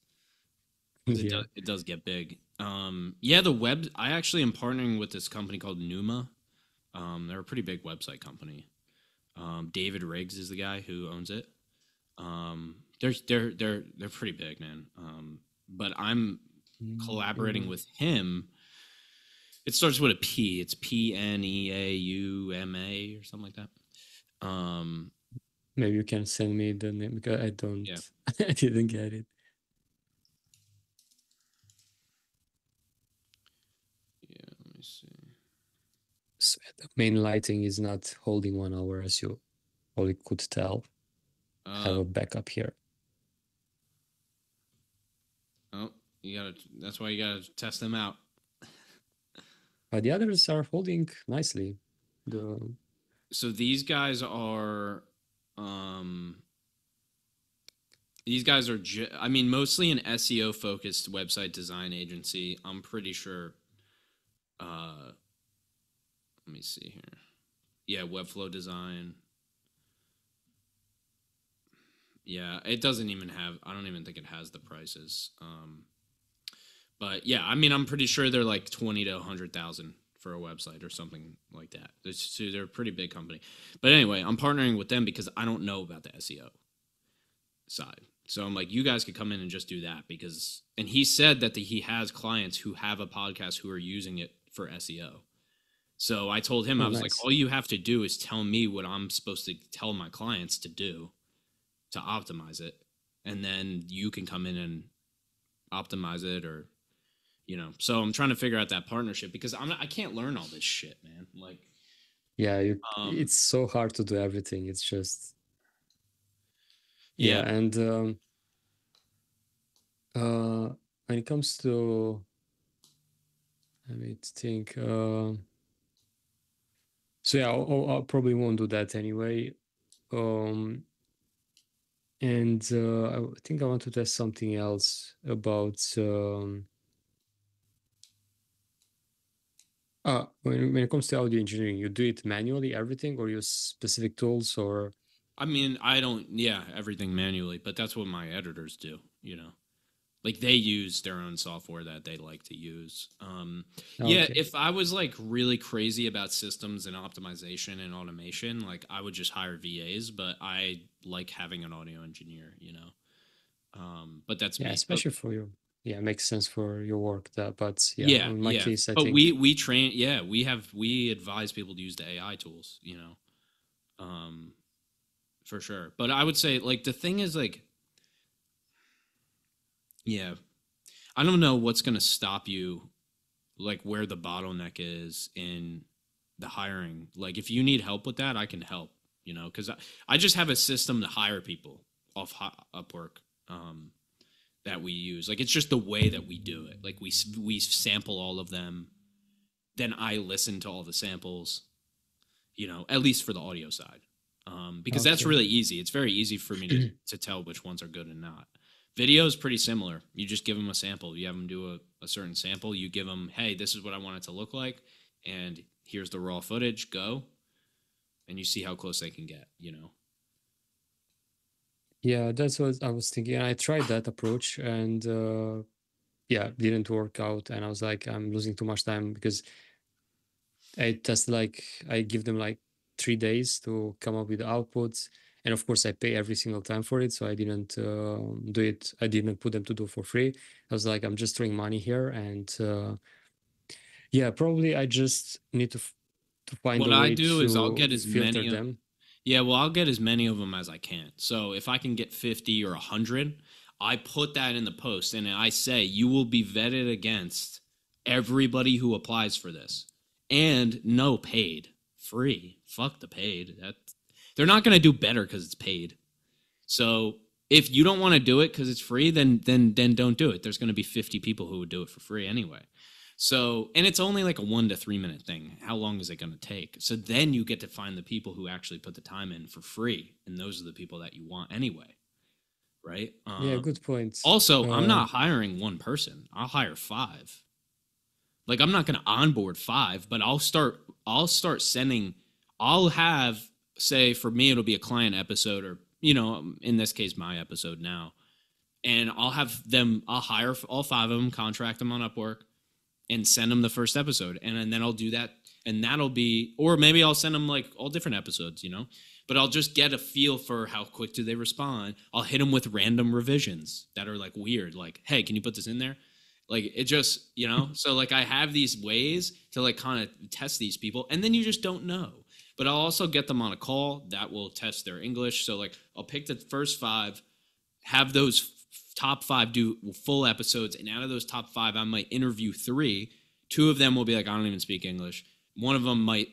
Speaker 3: Yeah.
Speaker 2: It does get big. Yeah, the web. I actually am partnering with this company called Numa. They're a pretty big website company. David Riggs is the guy who owns it. They're pretty big, man. But I'm collaborating with him. It starts with a P. It's PNEAUMA or something like that.
Speaker 3: Maybe you can send me the name because I don't.
Speaker 2: Yeah.
Speaker 3: I didn't get it.
Speaker 2: Yeah, let me see.
Speaker 3: So the main lighting is not holding 1 hour, as you probably could tell. I have a backup here.
Speaker 2: Oh, that's why you gotta test them out.
Speaker 3: But the others are holding nicely.
Speaker 2: So these guys are I mean, mostly an SEO focused website design agency. I'm pretty sure let me see here. Yeah, Webflow design. Yeah, it doesn't even have, I don't even think it has the prices. But yeah, I mean, I'm pretty sure they're like 20 to 100,000 for a website or something like that. They're a pretty big company. But anyway, I'm partnering with them because I don't know about the SEO side. So I'm like, you guys could come in and just do that because, and he said that he has clients who have a podcast who are using it for SEO. So I told him, I was like, all you have to do is tell me what I'm supposed to tell my clients to do to optimize it. And then you can come in and optimize it or, you know. So I'm trying to figure out that partnership because I can't learn all this shit, man. Like,
Speaker 3: yeah, it's so hard to do everything. It's just,
Speaker 2: yeah.
Speaker 3: And when it comes to, let me think, So yeah, I probably won't do that anyway. Um, and I think I want to test something else about when it comes to audio engineering, you do it manually, everything, or use specific tools, or
Speaker 2: I mean, I don't, yeah, everything manually, but that's what my editors do, you know. Like they use their own software that they like to use. Yeah,
Speaker 3: okay.
Speaker 2: if I was like really crazy about systems and optimization and automation, like I would just hire VAs, but I like having an audio engineer, you know. But that's
Speaker 3: Yeah,
Speaker 2: me. But
Speaker 3: especially for you. Yeah, it makes sense for your work. That, but yeah,
Speaker 2: yeah,
Speaker 3: in my
Speaker 2: yeah.
Speaker 3: case, I
Speaker 2: But
Speaker 3: think
Speaker 2: we train, yeah, we advise people to use the AI tools, you know. Um, for sure. But I would say like the thing is like, yeah, I don't know what's going to stop you, like where the bottleneck is in the hiring. Like if you need help with that, I can help, you know, because I just have a system to hire people off Upwork that we use. Like it's just the way that we do it. Like we sample all of them, then I listen to all the samples, you know, at least for the audio side. Because that's
Speaker 3: okay.
Speaker 2: really easy. It's very easy for me to tell which ones are good and not. Video is pretty similar. You just give them a sample. You have them do a certain sample. You give them, hey, this is what I want it to look like. And here's the raw footage. Go. And you see how close they can get, you know?
Speaker 3: Yeah, that's what I was thinking. I tried that approach, and yeah, didn't work out. And I was like, I'm losing too much time because I give them like 3 days to come up with the outputs, and of course I pay every single time for it. So I didn't do it. I didn't put them to do for free. I was like, I'm just throwing money here, and yeah, probably I just need to find
Speaker 2: What
Speaker 3: a
Speaker 2: I
Speaker 3: way
Speaker 2: do is I'll
Speaker 3: to
Speaker 2: get as
Speaker 3: filter
Speaker 2: many of,
Speaker 3: them.
Speaker 2: yeah, well, I'll get as many of them as I can. So if I can get 50 or 100, I put that in the post and I say, you will be vetted against everybody who applies for this. And no paid, free. Fuck the paid. That they're not going to do better because it's paid. So if you don't want to do it because it's free, then don't do it. There's going to be 50 people who would do it for free anyway. So, and it's only like a 1 to 3 minute thing. How long is it going to take? So then you get to find the people who actually put the time in for free, and those are the people that you want anyway, right?
Speaker 3: Yeah, good point.
Speaker 2: Also, I'm not hiring one person. I'll hire five. Like I'm not going to onboard five, but I'll start sending. I'll have, say for me it'll be a client episode, or you know, in this case my episode now, and I'll hire all five of them, contract them on Upwork, and send them the first episode, and then I'll do that, and that'll be, or maybe I'll send them like all different episodes, you know, but I'll just get a feel for how quick do they respond. I'll hit them with random revisions that are like weird, like, hey, can you put this in there? Like it just, you know, so like I have these ways to like kind of test these people, and then you just don't know. But I'll also get them on a call that will test their English. So like I'll pick the first five, have those top five do full episodes, and out of those top five I might interview three. Two of them will be like, I don't even speak English. One of them might,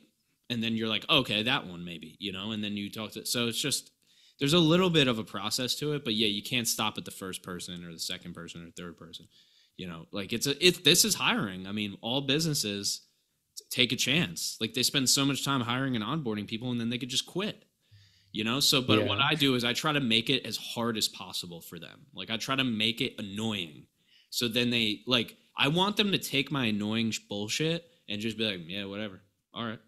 Speaker 2: and then you're like, okay, that one maybe, you know, and then you talk to, so it's just, there's a little bit of a process to it, but yeah, you can't stop at the first person or the second person or third person, you know, like this is hiring. I mean, all businesses take a chance. Like they spend so much time hiring and onboarding people, and then they could just quit, you know. So but what
Speaker 3: Yeah,
Speaker 2: I do is I try to make it as hard as possible for them. Like I try to make it annoying, so then they, like, I want them to take my annoying bullshit and just be like, yeah, whatever, all right,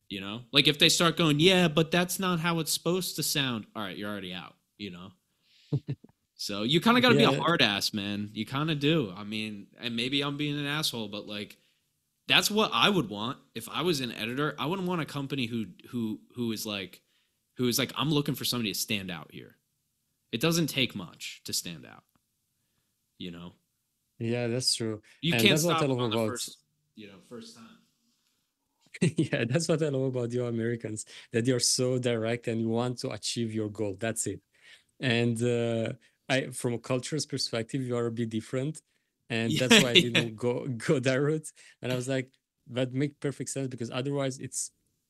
Speaker 2: you know. Like if they start going, yeah, but that's not how it's supposed to sound, all right, you're already out, you know. So you kind of got to be a
Speaker 3: yeah,
Speaker 2: hard ass, man. You kind of do. I mean, and maybe I'm being an asshole, but like that's what I would want if I was an editor. I wouldn't want a company who is like, I'm looking for somebody to stand out here. It doesn't take much to stand out, you know.
Speaker 3: yeah, that's true.
Speaker 2: You
Speaker 3: And
Speaker 2: can't
Speaker 3: that's what I
Speaker 2: stop
Speaker 3: love
Speaker 2: on the
Speaker 3: about
Speaker 2: first, you know, first time.
Speaker 3: yeah, that's what I love about you Americans, that you're so direct and you want to achieve your goal. That's it. And I, from a culture's perspective, you are a bit different, and that's
Speaker 2: Yeah,
Speaker 3: why I
Speaker 2: yeah.
Speaker 3: didn't go that route. And I was like, that make perfect sense because otherwise,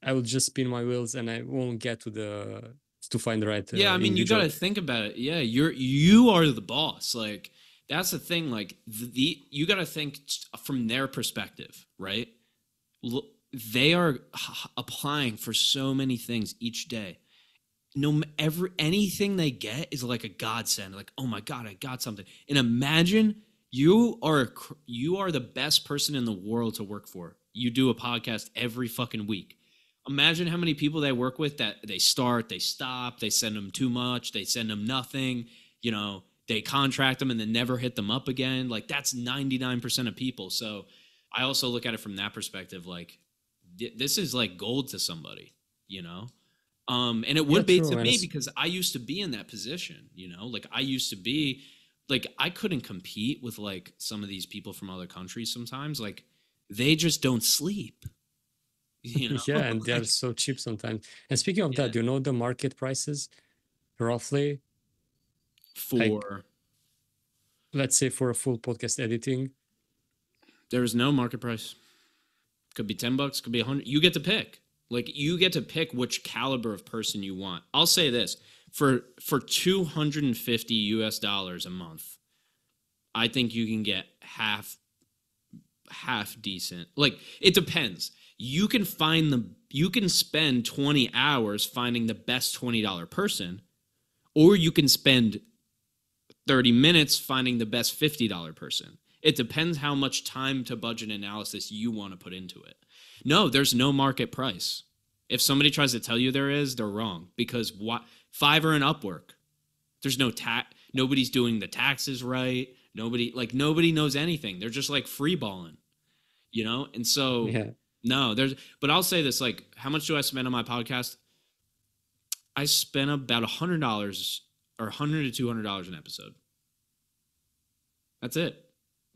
Speaker 3: I will just spin my wheels and I won't get to find the right
Speaker 2: Yeah, I mean, you got
Speaker 3: individual.
Speaker 2: to think about it. Yeah, you are the boss. Like that's the thing. Like the you got to think from their perspective, right? they are applying for so many things each day. Anything they get is like a godsend. Like, oh my God, I got something. And imagine you are the best person in the world to work for. You do a podcast every fucking week. Imagine how many people they work with that they start, they stop, they send them too much, they send them nothing, they contract them and then never hit them up again. Like, that's 99% of people. So I also look at it from that perspective. Like, this is like gold to somebody, and it would be to me because I used to be in that position, like I used to be like, I couldn't compete with like some of these people from other countries sometimes. Like, they just don't sleep.
Speaker 3: Yeah, and they're so cheap sometimes. And speaking of that, do you know the market prices roughly
Speaker 2: for,
Speaker 3: let's say, for a full podcast editing?
Speaker 2: There's no market price. Could be $10, could be $100. You get to pick. Like, you get to pick which caliber of person you want. I'll say this, for $250 US a month, I think you can get half decent. Like, it depends. You can spend 20 hours finding the best $20 person, or you can spend 30 minutes finding the best $50 person. It depends how much time to budget analysis you want to put into it. No, there's no market price. If somebody tries to tell you there is, they're wrong, because Fiverr and Upwork, there's no nobody's doing the taxes right. Nobody knows anything. They're just like free balling, And so no, but I'll say this, like, how much do I spend on my podcast? I spend about $100 or $100 to $200 an episode. That's it.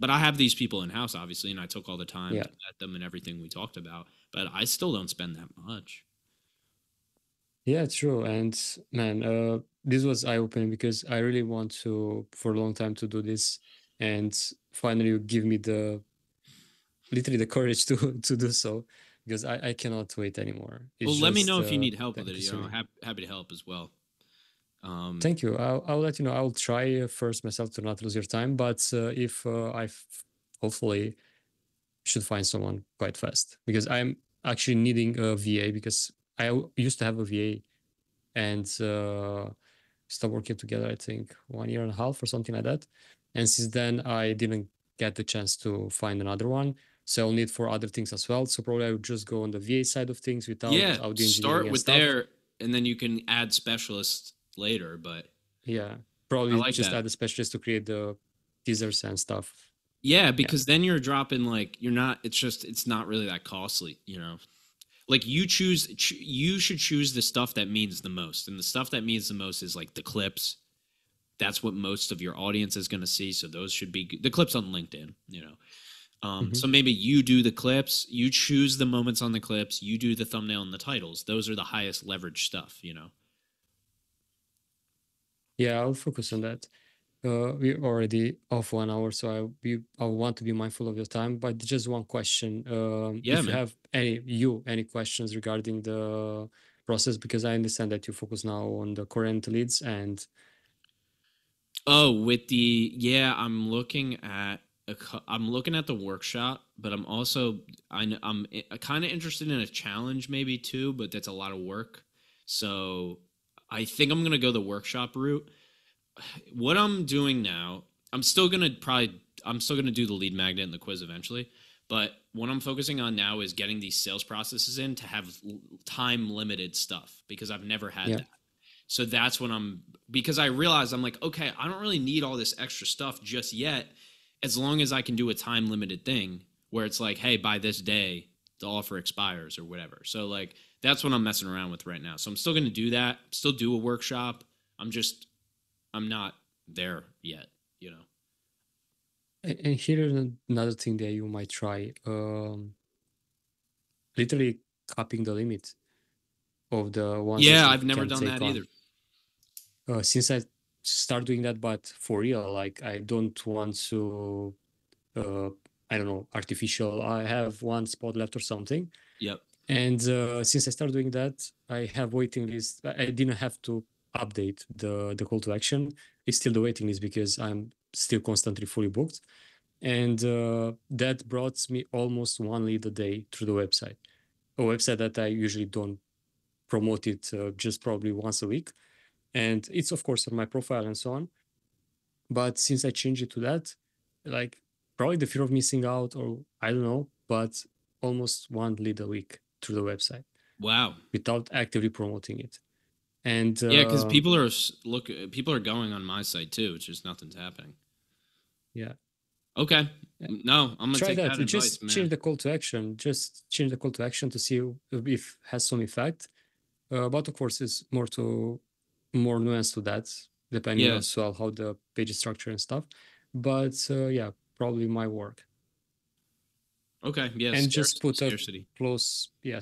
Speaker 2: But I have these people in house, obviously, and I took all the time to vet them and everything we talked about. But I still don't spend that much.
Speaker 3: Yeah, true. And man, this was eye-opening because I really want to, for a long time, to do this. And finally, you give me literally the courage to do so, because I cannot wait anymore.
Speaker 2: Well, let me know if you need help with it. Happy to help as well.
Speaker 3: Thank you. I'll let you know. I'll try first myself to not lose your time, but if I hopefully should find someone quite fast, because I'm actually needing a VA, because I used to have a VA and stopped working together, I think 1.5 years or something like that. And since then, I didn't get the chance to find another one. So I'll need for other things as well. So probably I would just go on the VA side of things without audio engineering.
Speaker 2: Start with there, and then you can add specialists later. But
Speaker 3: probably just add a specialist to create the teasers and stuff.
Speaker 2: Yeah, because then you're dropping, like, it's not really that costly, Like, you should choose the stuff that means the most. And the stuff that means the most is like the clips. That's what most of your audience is going to see. So those should be the clips on LinkedIn, So maybe you do the clips, you choose the moments on the clips, you do the thumbnail and the titles. Those are the highest leverage stuff,
Speaker 3: Yeah, I'll focus on that. We're already off 1 hour, so I want to be mindful of your time. But just one question: if you have any questions regarding the process, because I understand that you focus now on the current leads and.
Speaker 2: I'm looking at the workshop, but I'm also I'm kind of interested in a challenge maybe too, but that's a lot of work. So I think I'm gonna go the workshop route. What I'm doing now, I'm still gonna do the lead magnet and the quiz eventually, but what I'm focusing on now is getting these sales processes in to have time limited stuff, because I've never had that. So that's what because I realized I'm like, okay, I don't really need all this extra stuff just yet, as long as I can do a time limited thing where it's like, hey, by this day the offer expires or whatever. So like, that's what I'm messing around with right now. So I'm still going to do that, still do a workshop. I'm not there yet,
Speaker 3: And here's another thing that you might try, literally capping the limit of the ones.
Speaker 2: Yeah, I've never done that either.
Speaker 3: Since I start doing that, but for real, like, I don't want to, I don't know, artificial. I have one spot left or something.
Speaker 2: Yep.
Speaker 3: And since I started doing that, I have waiting list. I didn't have to update the call to action. It's still the waiting list because I'm still constantly fully booked. And that brought me almost 1 lead a day through the website. And that's, I think, a good way to start. And also, I think, if you have any questions regarding the process, because I understand that you focus now on the current leads and a website that I usually don't promote it just probably once a week. And it's of course on my profile and so on. But since I changed it to that, like probably the fear of missing out, or I don't know, but almost one lead a week through the website
Speaker 2: Wow.
Speaker 3: without actively promoting it. And
Speaker 2: Yeah, because people are going on my site too. It's just nothing's happening.
Speaker 3: yeah,
Speaker 2: Okay. No, I'm gonna
Speaker 3: try
Speaker 2: take
Speaker 3: that.
Speaker 2: that advice,
Speaker 3: Just
Speaker 2: man.
Speaker 3: change the call to action. Just change the call to action to see if it has some effect. But of course, it's more nuanced to that, depending
Speaker 2: Yeah.
Speaker 3: as well how the page is structured and stuff. But yeah, probably my work.
Speaker 2: Okay. Yeah.
Speaker 3: And just put a
Speaker 2: Scarcity.
Speaker 3: close, yeah,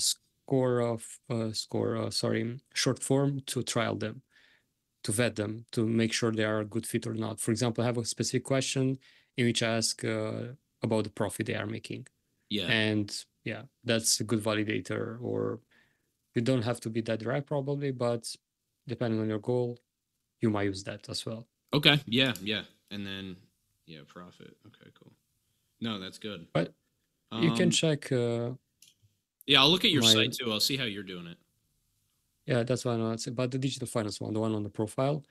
Speaker 3: short form to trial them, to vet them, to make sure they are a good fit or not. For example, I have a specific question in which I ask about the profit they are making.
Speaker 2: Yeah.
Speaker 3: And yeah, that's a good validator. Or you don't have to be that direct probably, but depending on your goal, you might use that as well.
Speaker 2: Okay. Yeah. Yeah. And then yeah, profit. Okay. Cool. No, that's good.
Speaker 3: But you can check
Speaker 2: Yeah, I'll look at your
Speaker 3: my
Speaker 2: site too. I'll see how you're doing it.
Speaker 3: yeah, that's what I know. But the digital finance one, the one on the profile,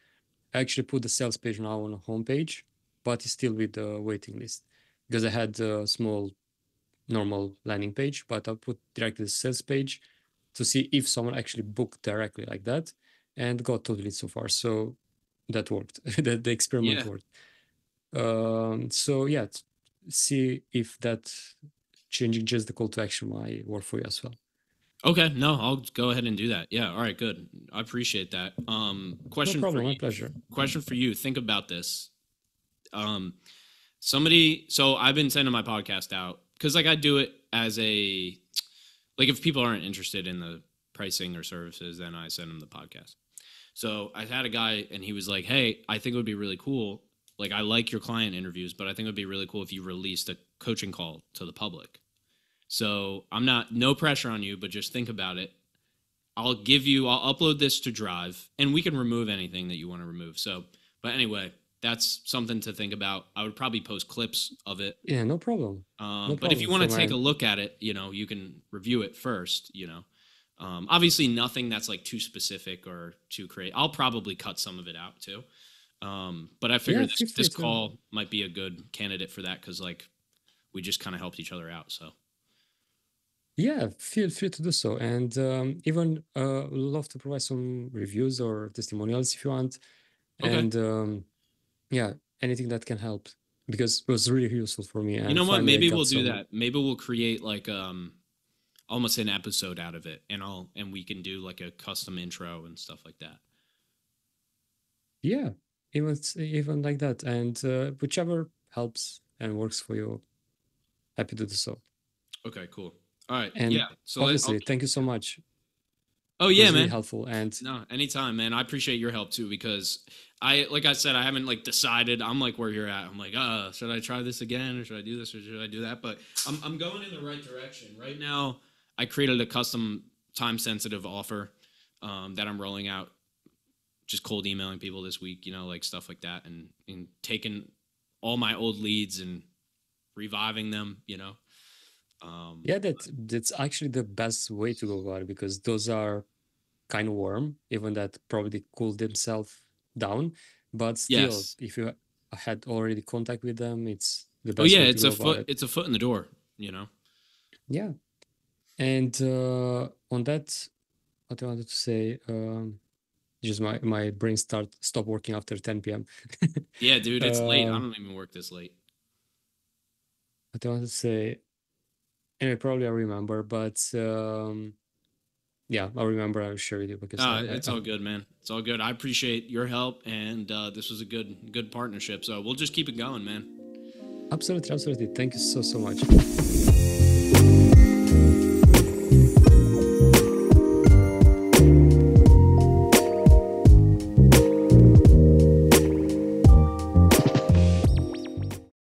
Speaker 3: I actually put the sales page now on the homepage, but it's still with the waiting list because I had a small normal landing page, but I put directly the sales page to see if someone actually booked directly like that, and got totally so far. So that worked. The experiment
Speaker 2: Yeah.
Speaker 3: worked. So yeah, see if that changing just the call to action might work for you as well.
Speaker 2: Okay. No, I'll go ahead and do that. Yeah. All right. Good. I appreciate that. Question
Speaker 3: No
Speaker 2: for
Speaker 3: problem, my
Speaker 2: you.
Speaker 3: pleasure.
Speaker 2: Question for you. Think about this. Somebody. So I've been sending my podcast out because like I do it as a like if people aren't interested in the pricing or services, then I send them the podcast. So I had a guy and he was like, "Hey, I think it would be really cool. Like I like your client interviews, but I think it would be really cool if you released a coaching call to the public." So I'm not no pressure on you, but just think about it. I'll upload this to Drive and we can remove anything that you want to remove. So, but anyway, that's something to think about. I would probably post clips of it.
Speaker 3: Yeah, no problem.
Speaker 2: But if you want to take a look at it, you can review it first, obviously nothing that's like too specific or too crazy. I'll probably cut some of it out too. But I figured this call might be a good candidate for that. Cause like we just kind of helped each other out. So.
Speaker 3: Yeah, feel free to do so. And even love to provide some reviews or testimonials if you want.
Speaker 2: Okay.
Speaker 3: And yeah, anything that can help because it was really useful for me. And
Speaker 2: you know what? Maybe we'll do that. Maybe we'll create like almost an episode out of it and we can do like a custom intro and stuff like that.
Speaker 3: Yeah, even like that. And whichever helps and works for you, happy to do so.
Speaker 2: Okay, cool. All right.
Speaker 3: And
Speaker 2: yeah. So
Speaker 3: obviously, thank you so much.
Speaker 2: Oh yeah, man.
Speaker 3: Really helpful. And
Speaker 2: no, anytime, man. I appreciate your help too because like I said, I haven't like decided. I'm like where you're at. I'm like, should I try this again or should I do this or should I do that? But I'm going in the right direction right now. I created a custom time sensitive offer that I'm rolling out. Just cold emailing people this week, like stuff like that, and taking all my old leads and reviving them.
Speaker 3: Yeah, that's actually the best way to go about it because those are kind of warm, even that probably cooled themselves down. But still,
Speaker 2: yes.
Speaker 3: If you had already contact with them, it's the best.
Speaker 2: Oh yeah,
Speaker 3: way
Speaker 2: it's
Speaker 3: to
Speaker 2: a
Speaker 3: go
Speaker 2: foot.
Speaker 3: about it.
Speaker 2: It's a foot in the door.
Speaker 3: Yeah, and on that, what I wanted to say, just my brain stop working after 10 p.m.
Speaker 2: Yeah, dude, it's late. I don't even work this late.
Speaker 3: What I wanted to say. Anyway, probably I remember, but yeah, I'll remember. I'll share with you because
Speaker 2: it's all good, man. It's all good. I appreciate your help, and this was a good partnership. So we'll just keep it going, man.
Speaker 3: Absolutely. Thank you so much.